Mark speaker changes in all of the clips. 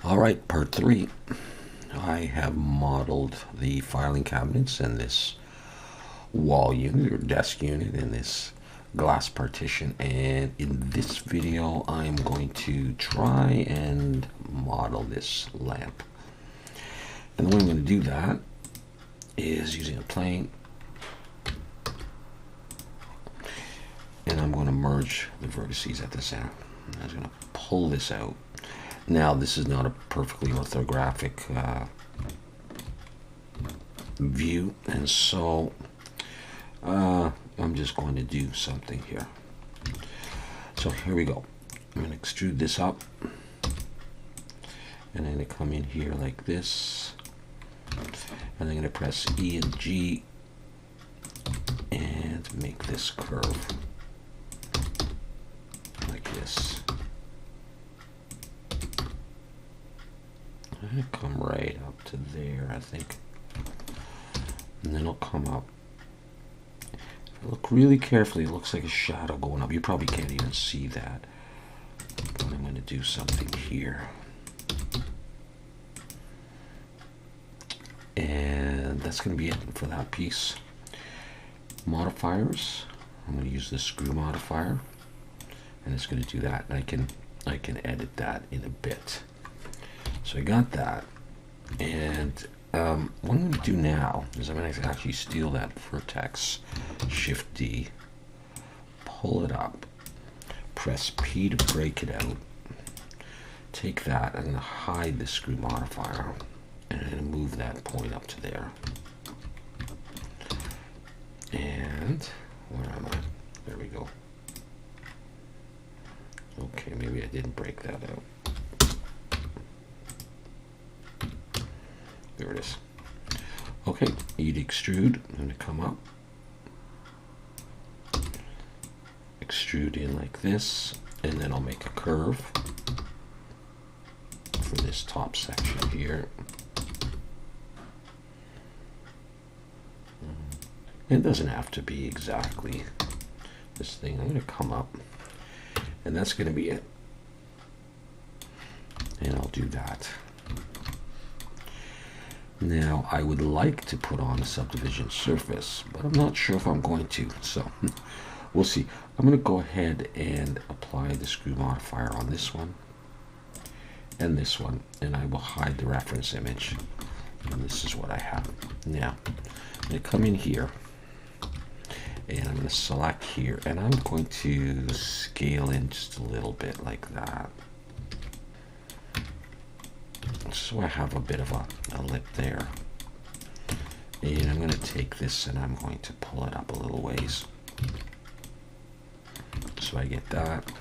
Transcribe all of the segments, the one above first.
Speaker 1: All right, part 3. I have modeled the filing cabinets and this wall unit or desk unit and this glass partition, and in this video I'm going to try and model this lamp. And the way I'm going to do that is using a plane, and I'm going to merge the vertices at the center. I'm just going to pull this out. Now, this is not a perfectly orthographic view, and so I'm just going to do something here. So here we go. I'm going to extrude this up, and I'm going to come in here like this, and I'm going to press E and G and make this curve like this. I'm going to come right up to there, I think, and then it'll come up. If I look really carefully, it looks like a shadow going up. You probably can't even see that, but I'm going to do something here. And that's going to be it for that piece. Modifiers, I'm going to use the screw modifier, and it's going to do that, and I can edit that in a bit. So I got that, and what I'm going to do now is I'm going to actually steal that vertex, Shift D, pull it up, press P to break it out, take that, I'm going to hide the screw modifier, and I'm going to move that point up to there. And where am I? There we go. Okay, maybe I didn't break that out. There it is. Okay, E to extrude. I'm going to come up, extrude in like this, and then I'll make a curve for this top section here. It doesn't have to be exactly this thing. I'm going to come up, and that's going to be it. And I'll do that. Now, I would like to put on a subdivision surface, but I'm not sure if I'm going to, so we'll see. I'm going to go ahead and apply the screw modifier on this one and this one, and I will hide the reference image. And this is what I have. Now, I'm going to come in here, and I'm going to select here, and I'm going to scale in just a little bit like that. So I have a bit of a lip there. And I'm going to take this and I'm going to pull it up a little ways. So I get that.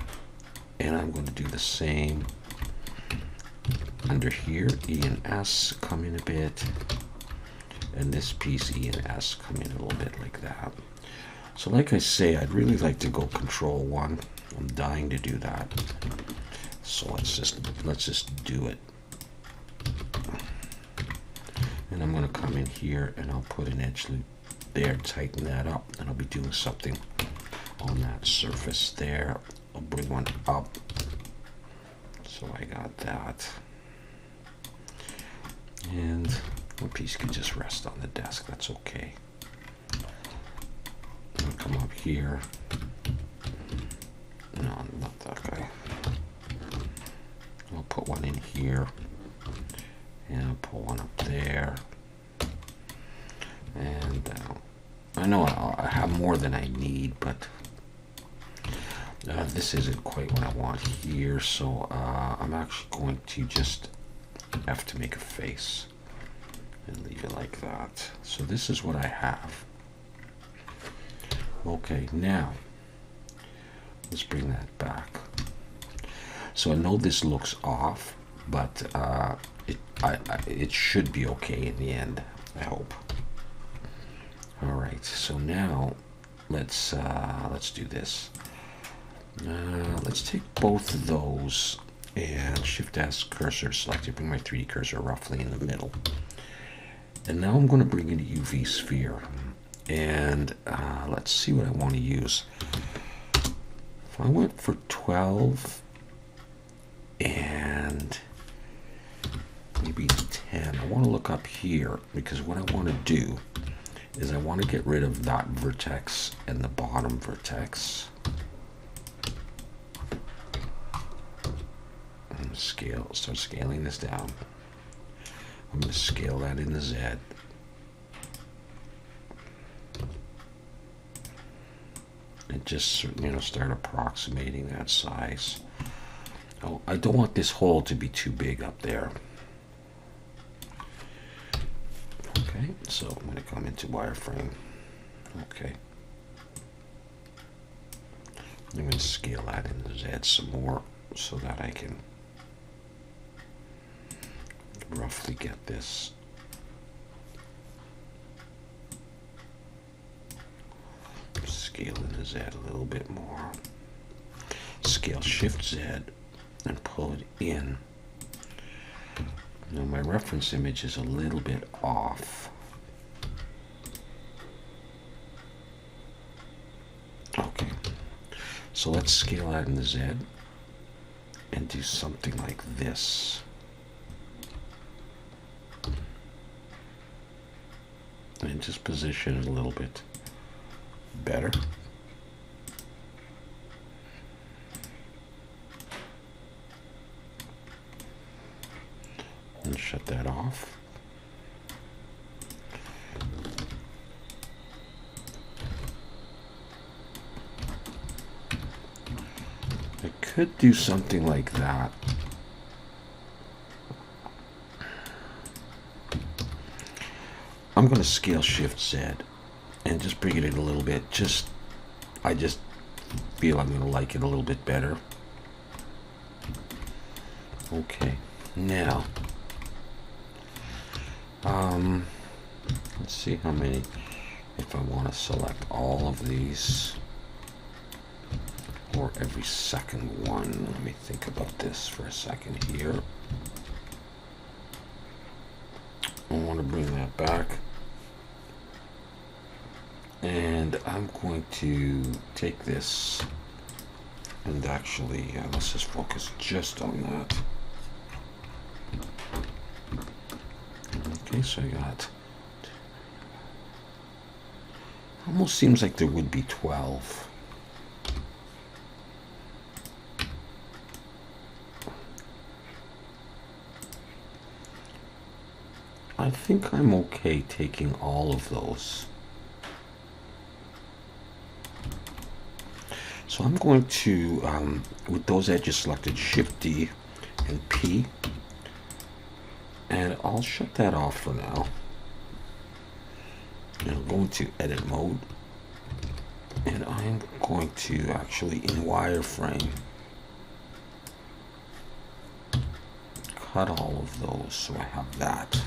Speaker 1: And I'm going to do the same under here. E and S come in a bit. And this piece, E and S, come in a little bit like that. So like I say, I'd really like to go Control 1. I'm dying to do that. So let's just do it. And I'm going to come in here and I'll put an edge loop there, tighten that up, and I'll be doing something on that surface there. I'll bring one up. So I got that. And one piece can just rest on the desk. That's okay. I'll come up here. No, not that guy. I'll put one in here. And I'll pull one up there. And I know I have more than I need, but this isn't quite what I want here. So I'm actually going to just have to make a face and leave it like that. So this is what I have. Okay, now let's bring that back. So I know this looks off, but it should be okay in the end, I hope. All right, so now let's do this. Let's take both of those and Shift S, cursor selected, bring my 3D cursor roughly in the middle. And now I'm going to bring in a UV sphere, and let's see what I want to use. If I went for 12 and And I want to look up here because what I want to do is I want to get rid of that vertex and the bottom vertex. And start scaling this down. I'm going to scale that in the Z. And just start approximating that size. Oh, I don't want this hole to be too big up there. Okay, so I'm going to come into wireframe. Okay. I'm going to scale that in the Z some more so that I can roughly get this. Scale in the Z a little bit more. Scale Shift Z and pull it in. Now my reference image is a little bit off. Okay, so let's scale that in the Z and do something like this. And just position it a little bit better. And shut that off. I could do something like that. I'm going to scale Shift Z and just bring it in a little bit. I just feel I'm going to like it a little bit better. Okay, now let's see how many, if I want to select all of these or every second one. Let me think about this for a second here. I want to bring that back. And I'm going to take this and actually, let's just focus just on that. Okay, so I got, almost seems like there would be 12. I think I'm okay taking all of those. So I'm going to, with those edges selected, Shift D and P, and I'll shut that off for now. And I'll go into edit mode, and I'm going to actually, in wireframe, cut all of those so I have that.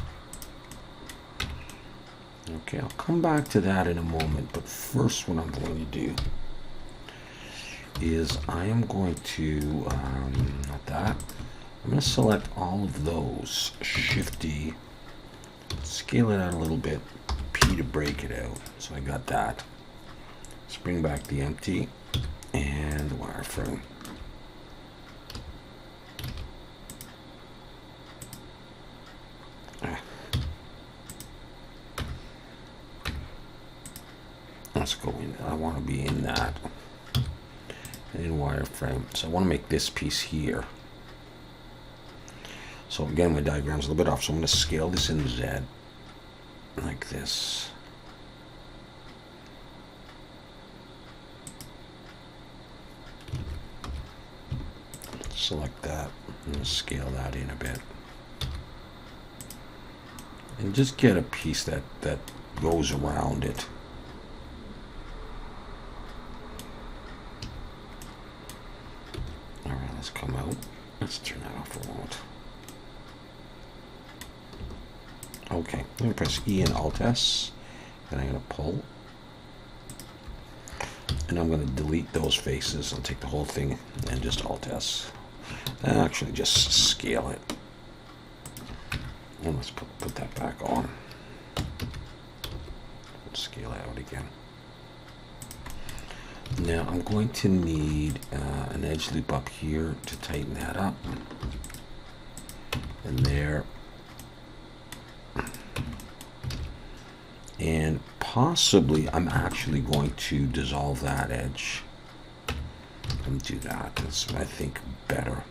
Speaker 1: Okay, I'll come back to that in a moment, but first what I'm going to do is I am going to, not that, I'm going to select all of those, Shift D, scale it out a little bit, P to break it out, so I got that. Let's bring back the empty and the wireframe. Let's go in, I want to be in that. In wireframe, so I want to make this piece here. So again, my diagram's a little bit off, so I'm going to scale this in Z like this. Select that and scale that in a bit, and just get a piece that goes around it. Let's come out. Let's turn that off for a moment. Okay, I'm going to press E and Alt S, and I'm going to pull. And I'm going to delete those faces. I'll take the whole thing and just Alt S. And actually just scale it. And let's put that back on. Let's scale it out again. Now I'm going to need an edge loop up here to tighten that up. And there. And possibly I'm actually going to dissolve that edge and do that. That's, I think, better.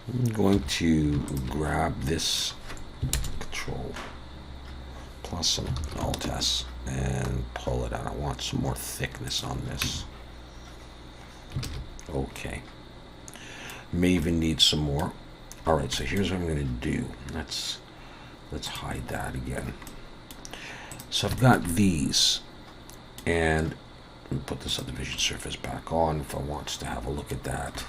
Speaker 1: I'm going to grab this Control plus some Alt S and pull it out. I want some more thickness on this. Okay. May even need some more. All right, so here's what I'm going to do. Let's hide that again. So I've got these, and put the subdivision surface back on if I want to have a look at that.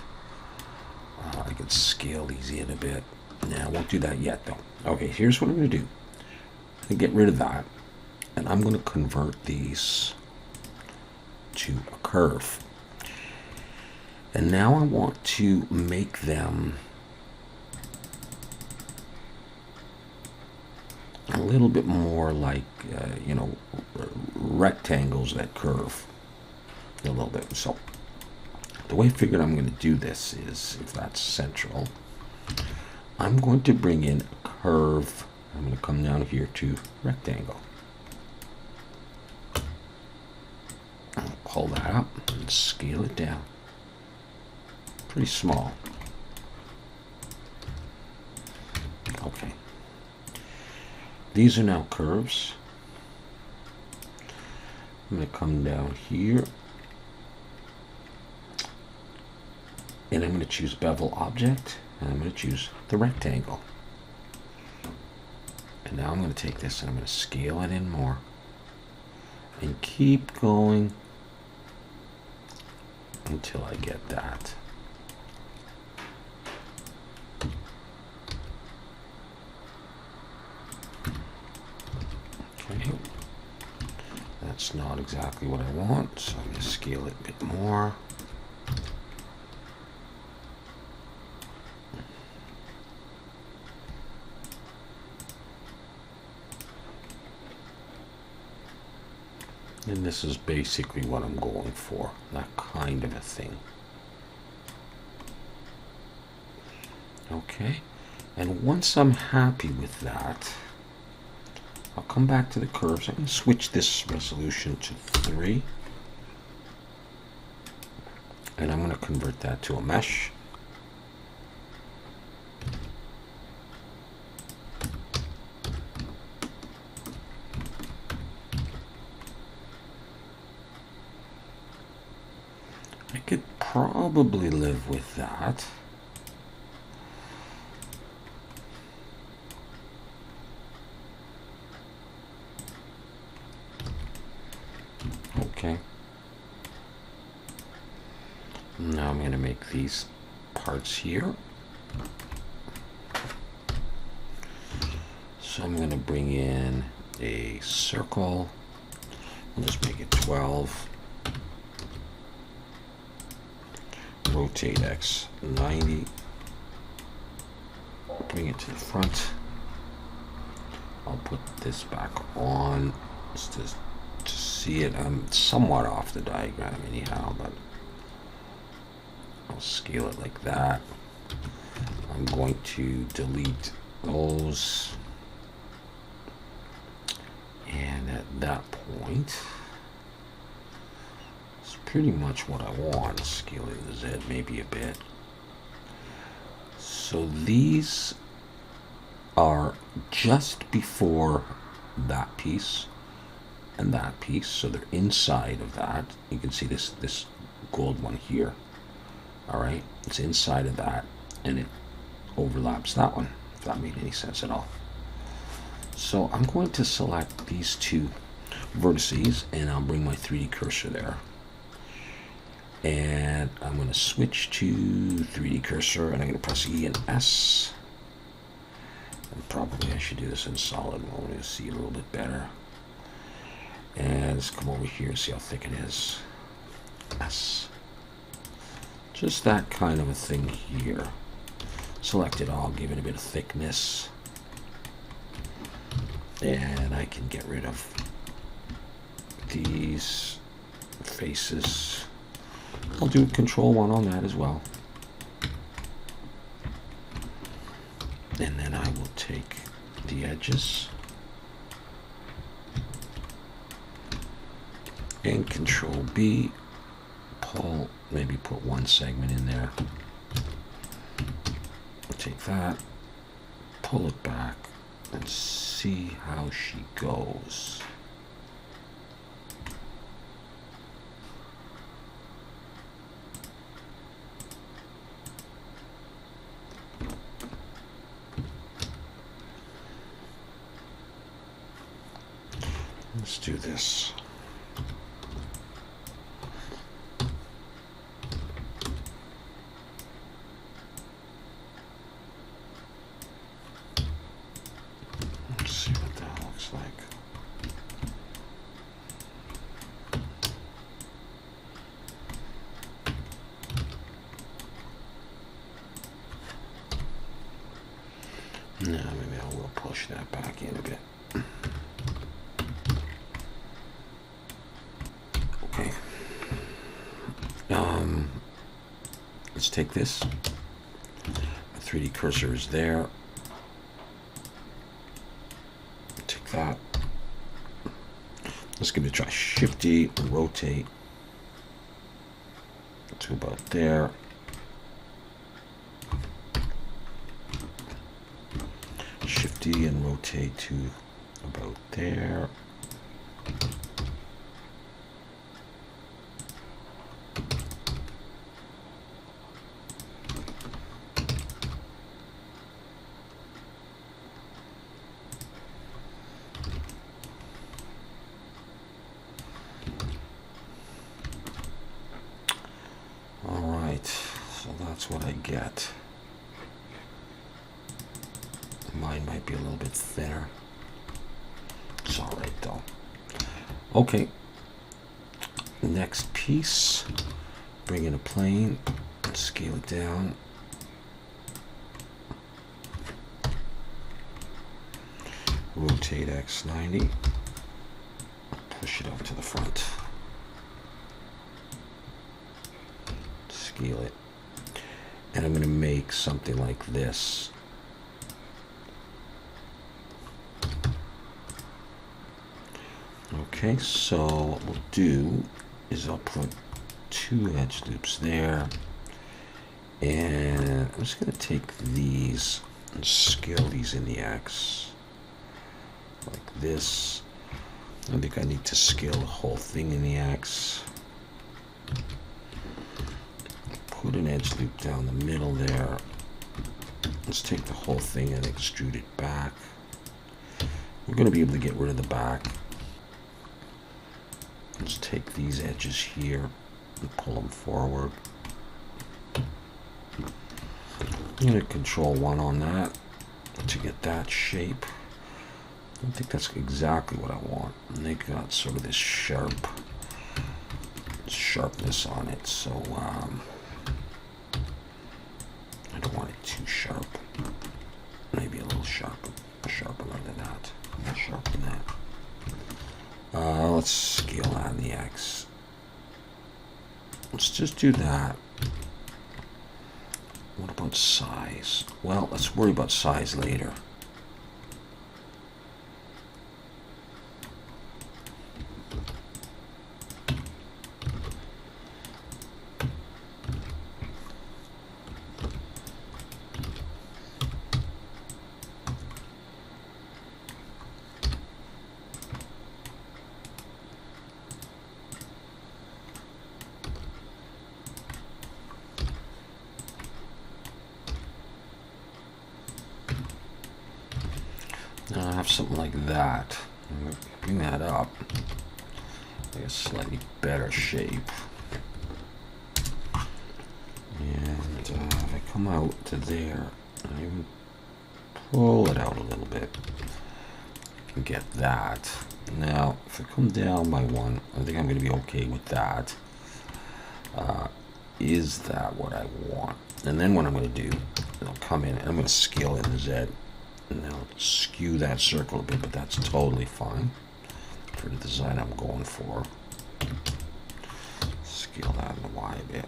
Speaker 1: I can scale these in a bit. Nah, I won't do that yet though. Okay, here's what I'm going to do. I'm going to get rid of that, and I'm going to convert these to a curve. And now I want to make them a little bit more like, you know, rectangles that curve a little bit. So the way I figured I'm going to do this is, if that's central, I'm going to bring in a curve. I'm going to come down here to rectangle. I'll pull that up and scale it down. Pretty small. Okay. These are now curves. I'm going to come down here, and I'm going to choose bevel object, and I'm going to choose the rectangle. And now I'm going to take this and I'm going to scale it in more and keep going until I get that. Okay, that's not exactly what I want, so I'm going to scale it a bit more. And this is basically what I'm going for, that kind of a thing. Okay, and once I'm happy with that, I'll come back to the curves. I'm going to switch this resolution to 3. And I'm going to convert that to a mesh. I could probably live with that. Okay. Now I'm going to make these parts here. So I'm going to bring in a circle. I'll just make it 12. Rotate X 90. Bring it to the front. I'll put this back on just to see it. I'm somewhat off the diagram anyhow, but I'll scale it like that. I'm going to delete those, and at that point, it's pretty much what I want. Scaling the Z maybe a bit. So these are just before that piece and that piece, so they're inside of that. You can see this gold one here. All right, it's inside of that, and it overlaps that one, if that made any sense at all. So I'm going to select these two vertices, and I'll bring my 3D cursor there. And I'm going to switch to 3D cursor, and I'm going to press E and S. And probably I should do this in solid mode to see it a little bit better. And let's come over here and see how thick it is. S. Just that kind of a thing here. Select it all, give it a bit of thickness. And I can get rid of these faces. I'll do Control 1 on that as well. And then I will take the edges and Control B, pull, maybe put one segment in there. Take that, pull it back, and see how she goes. Let's do this. Let's see what that looks like. No, maybe I will push that back in a bit. Okay. Let's take this. The 3D cursor is there. Take that. Let's give it a try. Shift D, rotate to about there. Shift D and rotate to about there. So that's what I get. Mine might be a little bit thinner. It's all right though. Okay. Next piece. Bring in a plane. Scale it down. Rotate X 90. Push it up to the front. Scale it. And I'm going to make something like this. Okay, so what we'll do is I'll put 2 edge loops there. And I'm just going to take these and scale these in the X. Like this. I think I need to scale the whole thing in the X. Put an edge loop down the middle there. Let's take the whole thing and extrude it back. We're going to be able to get rid of the back. Let's take these edges here and pull them forward. I'm going to Control 1 on that to get that shape. I don't think that's exactly what I want. And they got sort of this sharpness on it, so I don't want it too sharp. Maybe a little sharper than that. More sharp than that. Let's scale that in the X. Let's just do that. What about size? Well, let's worry about size later. Now I have something like that. Bring that up. Make a slightly better shape. And if I come out to there, I even pull it out a little bit. I can get that. Now, if I come down by 1, I think I'm going to be okay with that. Is that what I want? And then what I'm going to do, I'll come in and I'm going to scale in the Z. And I'll skew that circle a bit, but that's totally fine for the design I'm going for. Scale that in the Y a bit.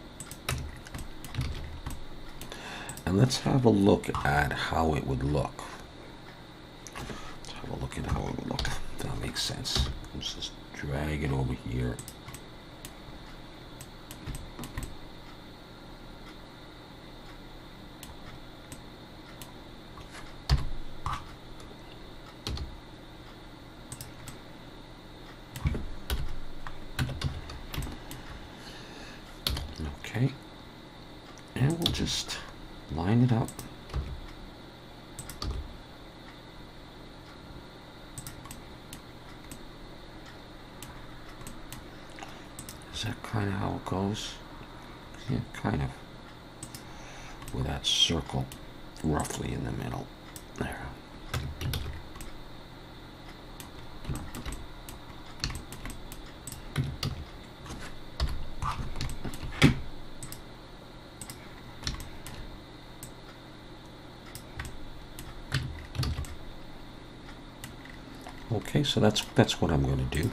Speaker 1: And let's have a look at how it would look. Let's have a look at how it would look. If that makes sense. Let's just drag it over here. Okay. And we'll just line it up. Is that kind of how it goes? Yeah, kind of. With that circle roughly in the middle. There. Okay, so that's what I'm going to do,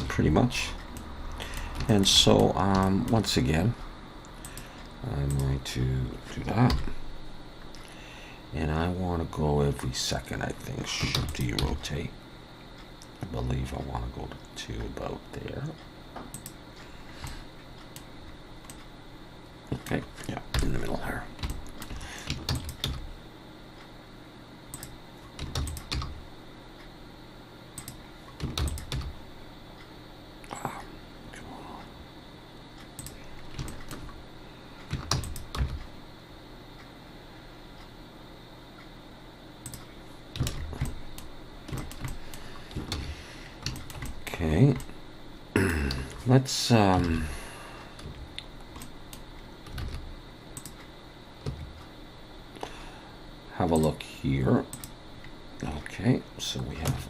Speaker 1: pretty much. And so once again, I'm going to do that, and I want to go every second. I think should derotate. I believe I want to go to about there. Okay, yeah, in the middle here. Okay, let's have a look here. Okay, so we have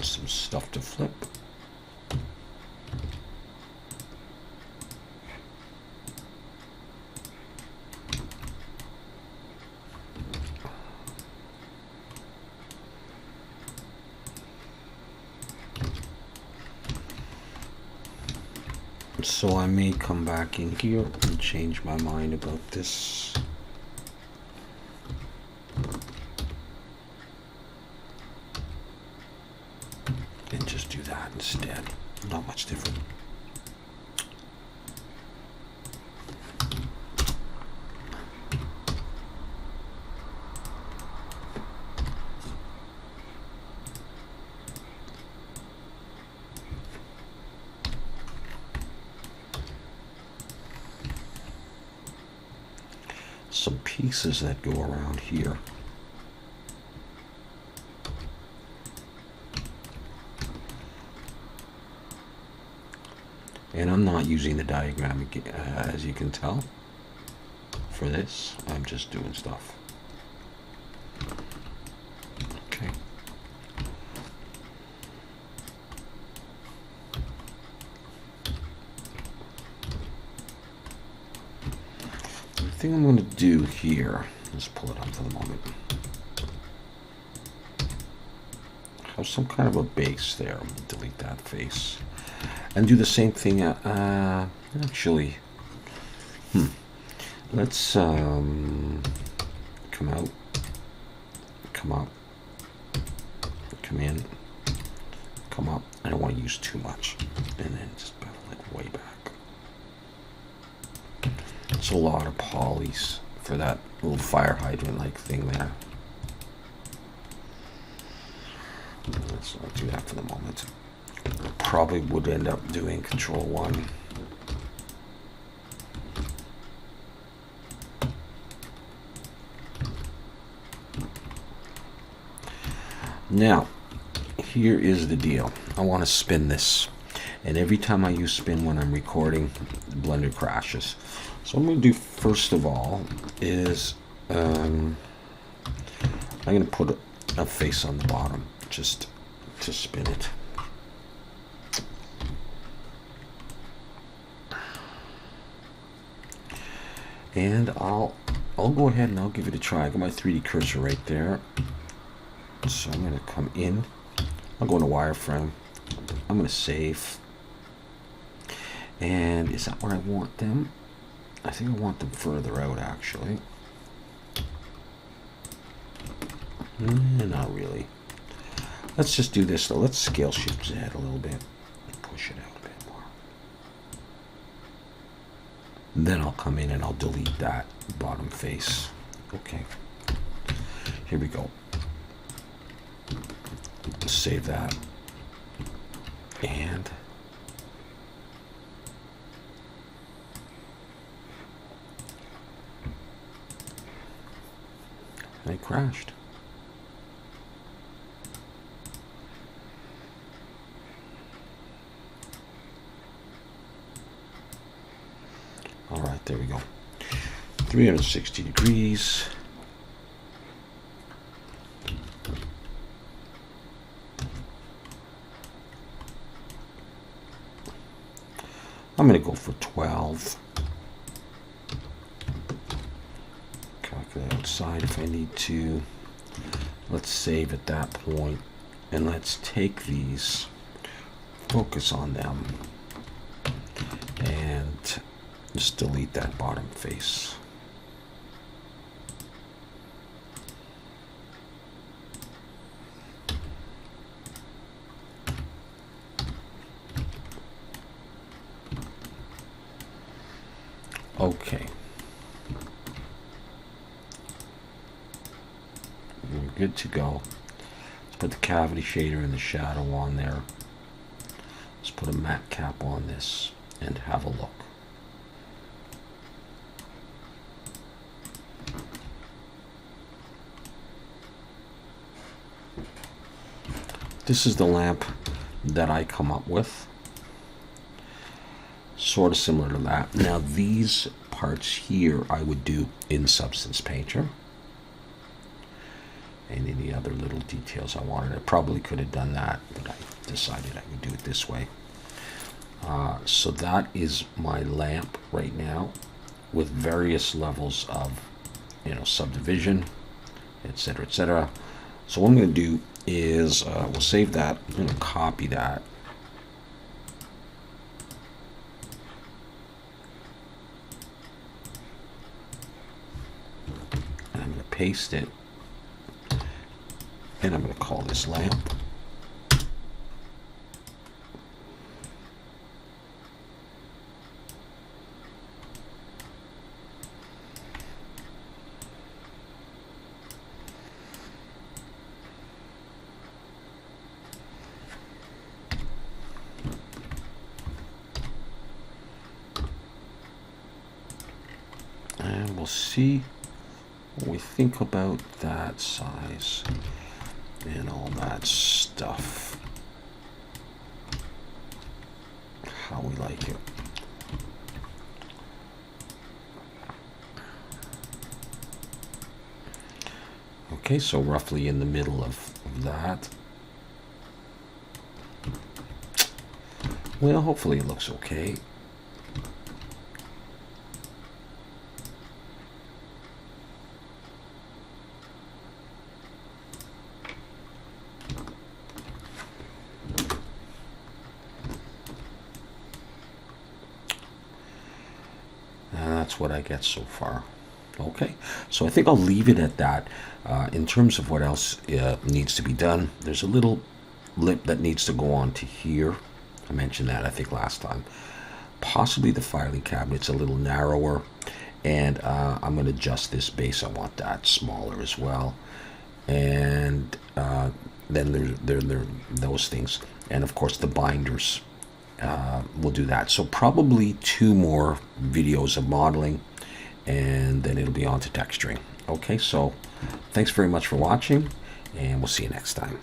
Speaker 1: some stuff to flip. So I may come back in here and change my mind about this. And just do that instead. Not much different. Some pieces that go around here. And I'm not using the diagram as you can tell for this. I'm just doing stuff. Okay. The thing I'm going to do here, let's pull it up for the moment. Have some kind of a base there. I'm going to delete that face. And do the same thing, actually, let's come out, come up, come in, come up. I don't want to use too much, and then just bevel it way back. It's a lot of polys for that little fire hydrant-like thing there. Let's not do that for the moment. Probably would end up doing Control-1. Now, here is the deal. I want to spin this. And every time I use spin when I'm recording, the Blender crashes. So what I'm going to do first of all is I'm going to put a face on the bottom just to spin it. And I'll go ahead and I'll give it a try. I got my 3D cursor right there. So I'm going to come in. I'll go into wireframe. I'm going to save. And is that where I want them? I think I want them further out, actually. Not really. Let's just do this though. Let's scale shift Z a little bit and push it out a bit more. Then I'll come in and I'll delete that bottom face. Okay. Here we go. Save that. I crashed. All right, there we go. 360 degrees. I'm going to go for 12. Calculate outside if I need to. Let's save at that point, and let's take these, focus on them, and just delete that bottom face. Okay. We're good to go. Let's put the cavity shader and the shadow on there. Let's put a matte cap on this and have a look. This is the lamp that I come up with. Sort of similar to that. Now these parts here I would do in Substance Painter. And any other little details I wanted. I probably could have done that, but I decided I would do it this way. So that is my lamp right now with various levels of, subdivision, etc., etc. So what I'm going to do is we'll save that. I'm going to copy that. And I'm going to paste it. And I'm going to call this lamp. And we'll see what we think about that size and all that stuff. How we like it. Okay, so roughly in the middle of that. Well, hopefully it looks okay. That's what I get so far. Okay, so I think I'll leave it at that. In terms of what else needs to be done, there's a little lip that needs to go on to here. I mentioned that, I think, last time. Possibly the filing cabinet's a little narrower, and I'm going to adjust this base. I want that smaller as well. And then there those things. And of course the binders. We'll do that. So probably 2 more videos of modeling, and then it'll be on to texturing. Okay, so thanks very much for watching, and we'll see you next time.